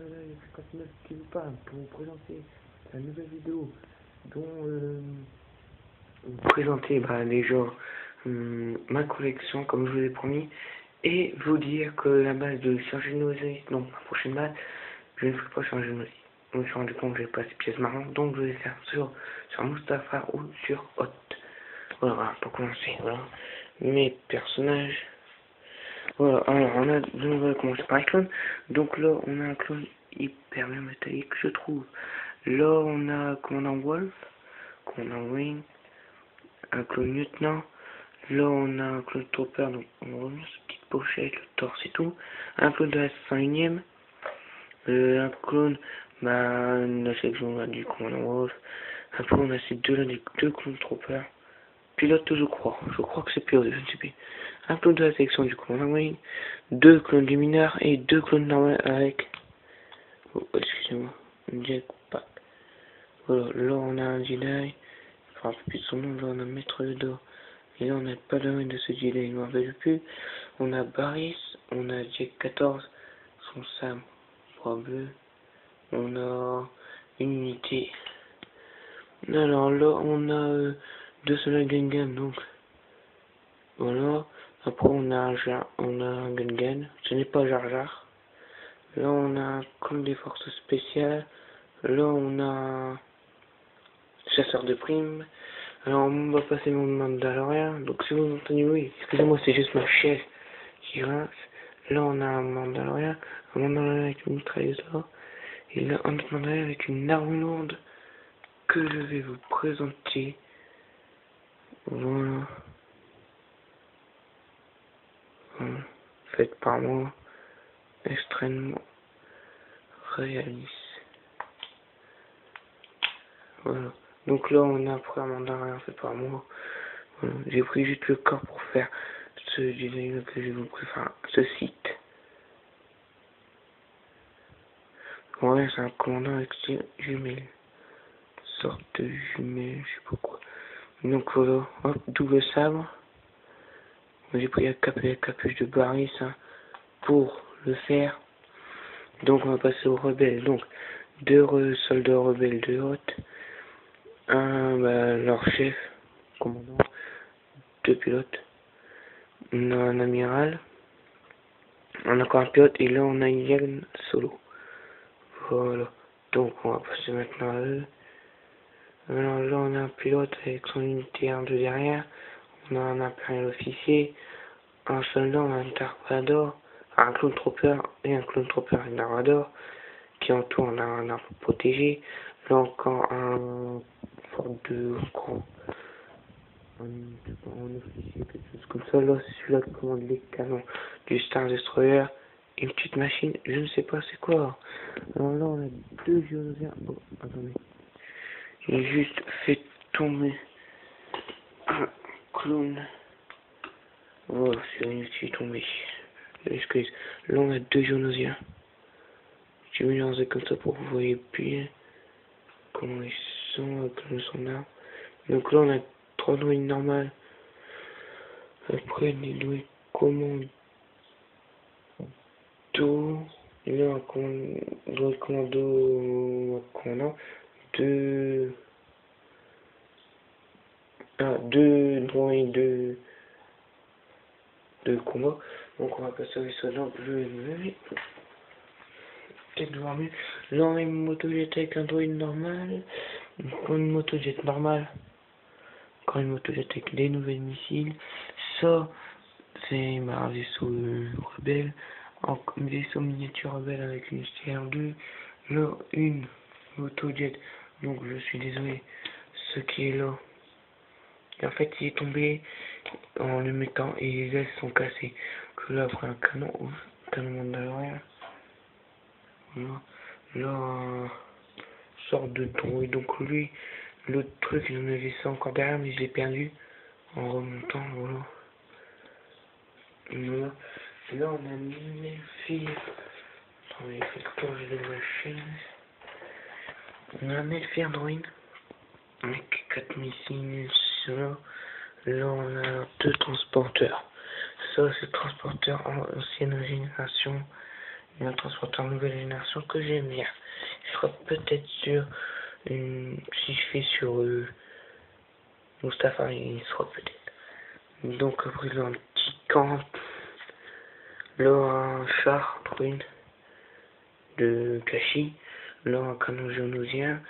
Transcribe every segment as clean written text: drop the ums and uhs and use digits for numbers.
là, il y a 59 qui vous parle pour vous présenter la nouvelle vidéo dont vous présenter les gens ma collection comme je vous ai promis et vous dire que la base de changer de noseille, donc ma prochaine base, je ne ferai pas changer de noseille. Je me suis rendu compte que j'ai pas ces pièces marron, donc je vais faire sur Mustapha ou sur Hot. Voilà, pour commencer, voilà. Mes personnages. Voilà, alors on va commencer par les clones. Donc là, on a un clone hyper bien métallique, je trouve. Là, on a Commandant Wolf, Commandant Wing, un clone Lieutenant. Là, on a un clone Trooper, donc on remet cette petite pochette, le torse et tout. Un clone de la 101ème. Un clone, la section du Commandant Wolf. Après, on a ces deux-là, des deux clones Trooper. Pilote, je crois que c'est pilote, je ne sais plus. Un clone de la section du commandant Wayne, deux clones du mineur et deux clones normaux avec, oh, excusez-moi, une jetpack. Voilà, là on a un Jedi, enfin plus de son nom, là on a Maître Yoda. Et là on a pas de ce Jedi, il ne m'en rappelle plus. On a Barris, on a Jack 14, son Sam, bras bleu. On a une unité. Alors là on a deux soldats Gungan, donc voilà. Après on a un Gungan. Ce n'est pas Jar Jar. Là on a un clone des forces spéciales. Là on a un chasseur de primes. Alors on va passer mon Mandalorian. Donc si vous entendez, oui, excusez-moi, c'est juste ma chaise qui grince. Là on a un Mandalorian avec une mitrailleuse là. Et là un autre Mandalorian avec une arme lourde que je vais vous présenter. Voilà. Faite par moi, extrêmement réaliste. Voilà. Donc là, on a un premier mandarin fait par moi. Voilà. J'ai pris juste le corps pour faire ce design que je vous préfère, ce site. Ouais, c'est un commandant avec ses jumelles. Sorte de jumelles, je sais pas quoi. Donc voilà, hop, double sabre. J'ai pris la capuche de Barry, ça, pour le faire. Donc on va passer aux rebelles. Donc, deux soldats rebelles de haute. Leur chef, commandant, deux pilotes. On a un amiral. On a encore un pilote. Et là, on a une Yann solo. Voilà. Donc, on va passer maintenant à eux. Alors là, on a un pilote avec son unité 1 de derrière. On a un impérial officier. Un soldat, on a un Dark un clone trooper et un clone trooper et un Dark qui entoure un arbre protégé. Là encore un sorte de un officier, quelque chose comme ça. Là, c'est celui-là qui commande les canons du Star Destroyer. Une petite machine, je ne sais pas c'est quoi. Alors là, on a deux géonosiens. Bon, attendez. J'ai juste fait tomber un clone. Oh, sur une qui est tombée. Excuse. Là, on a deux géonosiens. J'ai mélangé comme ça pour que vous voyez bien comment ils sont, comme son arme. Donc là, on a trois droïdes normales. Après, des droïdes commando. Et là, un droïde commandant. Deux droïdes de combat. Donc, on va passer au soldats. Je vais lever. Peut-être voir mieux. Là, on a une motojet avec un droïde normal. Une motojet normale. Encore une motojet avec des nouvelles missiles. Ça, c'est ma vaisseau rebelle. Un vaisseau miniature rebelle avec une CR2. Là, une motojet. Donc, je suis désolé. Ce qui est là. Et en fait, il est tombé en le mettant et les ailes sont cassées. Que là, après un canon Mandalorian. Voilà. Là, un sorte de droïde. Donc lui, l'autre truc, il en avait ça encore derrière, mais je l'ai perdu en remontant. Voilà. Voilà. Et là, on a une fille. Attendez, il fait le tour de ma chaîne. On a un Elfir droïde avec 4 missiles sur là. Là, on a deux transporteurs. Ça, c'est transporteur en ancienne génération. un transporteur nouvelle génération que j'aime bien. Je ferai peut-être sur si je fais sur Mustapha, il sera peut-être. Donc après là un petit camp, là un char brune de Kashi, là un canon jaunusien,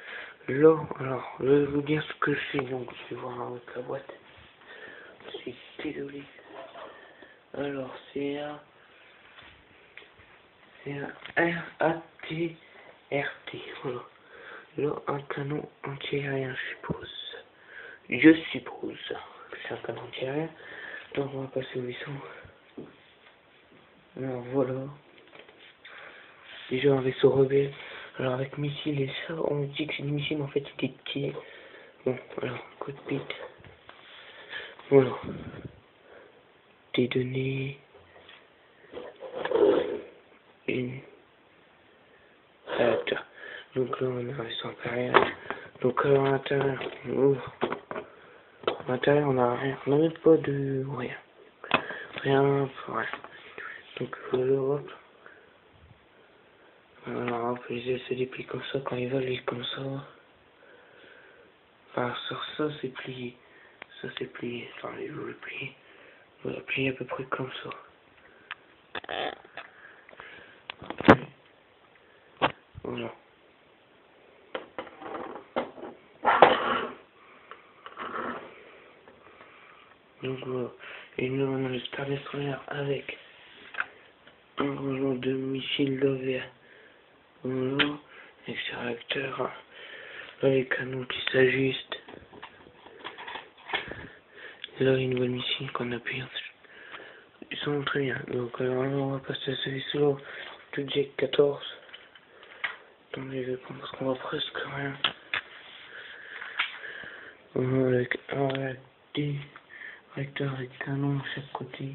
là alors je vais vous dire ce que c'est, donc je vais voir avec la boîte. Je suis désolé. Alors c'est un RAT-RT, voilà. Là, un canon anti-aérien, je suppose. Je suppose que c'est un canon anti-aérien. Donc, on va passer au vaisseau. Alors, voilà. Déjà, un vaisseau rebelle. Alors, avec missile et ça, on dit que c'est des missiles, mais en fait, c'est des petits. Bon, alors, cockpit. Voilà. Des données. Une. Réacteur. Donc là, on a un vaisseau impérial. Donc, à l'intérieur, à l'intérieur, on a rien. On n'a même pas de rien. Rien, rien. Donc, l'Europe. Alors, hop, les ailes se déplient comme ça. Quand ils volent, ils comme ça. Enfin, sur ça, c'est plié. Ça, c'est plié. Enfin, les veulent le plier. Voilà, plié à peu près comme ça. Voilà. Donc, voilà. Et nous, on a le Star Destroyer avec un roulement de missiles Lover. Voilà. Avec ses réacteurs. Là, les canons qui s'ajustent. Là, une nouvelle missile qu'on appuie. Ils sont très bien. Donc, alors là, on va passer à ce vaisseau. Le Jet 14. Attendez, je vais prendre parce qu'on voit presque rien. Avec un réacteur avec canon à chaque côté.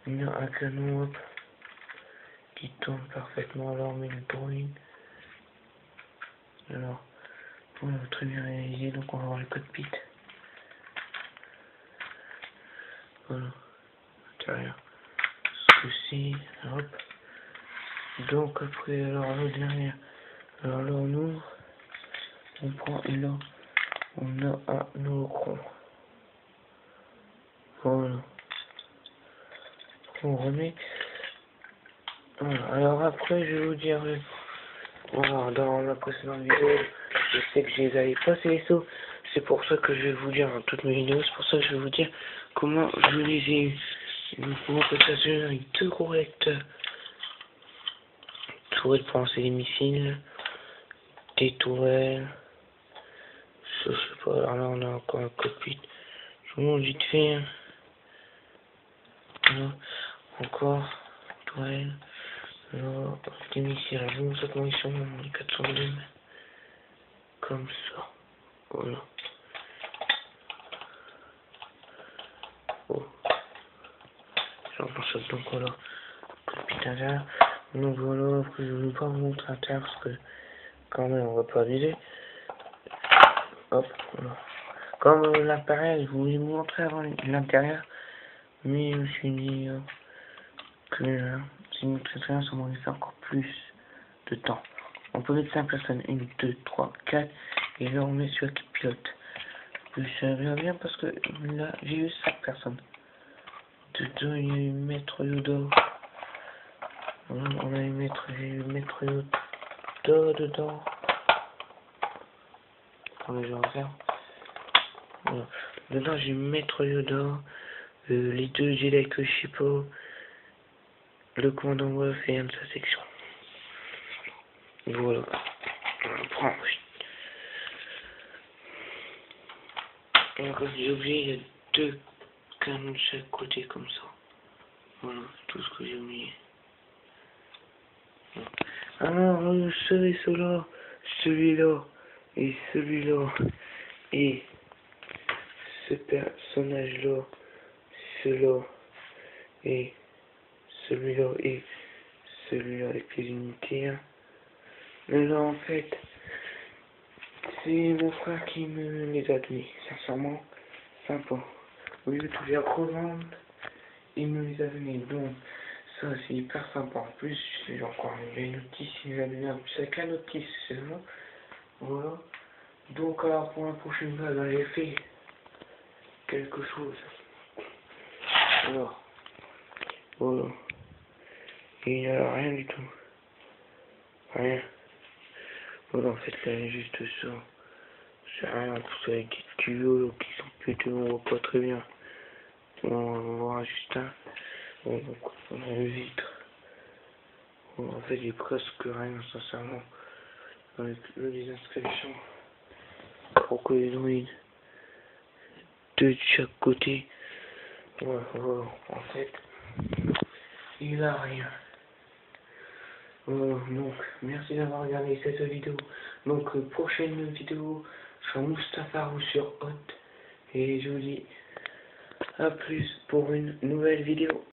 Il y a un canon hop, qui tourne parfaitement. Alors, on met une bruine. Alors, voilà, très bien réalisé. Donc, on va voir le cockpit. Voilà, l'intérieur. Ceci, hop. Donc, après, alors là, derrière. Alors là, on ouvre. On prend et là, on a un holocron. Voilà. On remet. Voilà. Alors après, je vais vous dire, voilà, dans la précédente vidéo, je sais que je les avais pas ces vaisseaux. C'est pour ça que je vais vous dire dans toutes mes vidéos, c'est pour ça que je vais vous dire comment je les ai eu. Donc, comment que ça se fait avec deux gros réacteurs. Tourelles pour lancer des missiles, des tourelles. Je sais pas, alors là on a encore un cockpit. Je vous montre vite fait. Voilà. Encore, tourelle. Alors, des missiles à vous, ça comment ils sont, les 402. Comme ça. Voilà. Oh. J'en pense donc voilà. Cockpit intérieur. Donc voilà, après je ne vais pas vous montrer l'intérieur parce que quand même on va pas abuser. Hop, voilà. Comme l'appareil, je voulais vous montrer avant l'intérieur. Mais je me suis dit que si nous traitons ça m'en fait encore plus de temps. On peut mettre 5 personnes, 1, 2, 3, 4, et là on met celui qui pilote. Ça va bien parce que là j'ai eu 5 personnes. Dedans il y a eu Maître Yoda. On a eu Maître Yoda dedans. Attendez, je regarde. Voilà. Dedans j'ai Maître Yoda, les deux Jedi que je sais pas, le commandant Wolf et un de sa section. Voilà. On prend ensuite. Alors, j'ai oublié, il y a deux canons de chaque côté comme ça. Voilà, c'est tout ce que j'ai oublié. Alors, ce vaisseau-là, celui-là, et celui-là, et ce personnage-là, celui-là, et celui-là, et celui-là avec les unités. Hein. Mais là, en fait, c'est mon frère qui me les a donnés. Sincèrement, sympa. Au lieu de les revendre, il me les a donnés. Donc, Ça, c'est hyper sympa. En plus, j'ai encore les notices, il va bien plus avec la notice seulement. Voilà. Donc, alors, pour la prochaine fois, ben, j'ai fait quelque chose. Alors, voilà. Et il n'y a rien du tout. Rien. Voilà, en fait, là, juste ça. C'est rien, tout ça avec des tuyaux qui sont pétés, on voit pas très bien. On va voir juste un. Bon, donc, on a le vitre. Bon, en fait, j'ai presque rien, sincèrement. Avec les inscriptions. Crocodiloïdes. Deux de chaque côté. Ouais, voilà, en fait, il a rien. Donc, merci d'avoir regardé cette vidéo. Donc, prochaine vidéo sur Mustapha ou sur Hot. Et je vous dis à plus pour une nouvelle vidéo.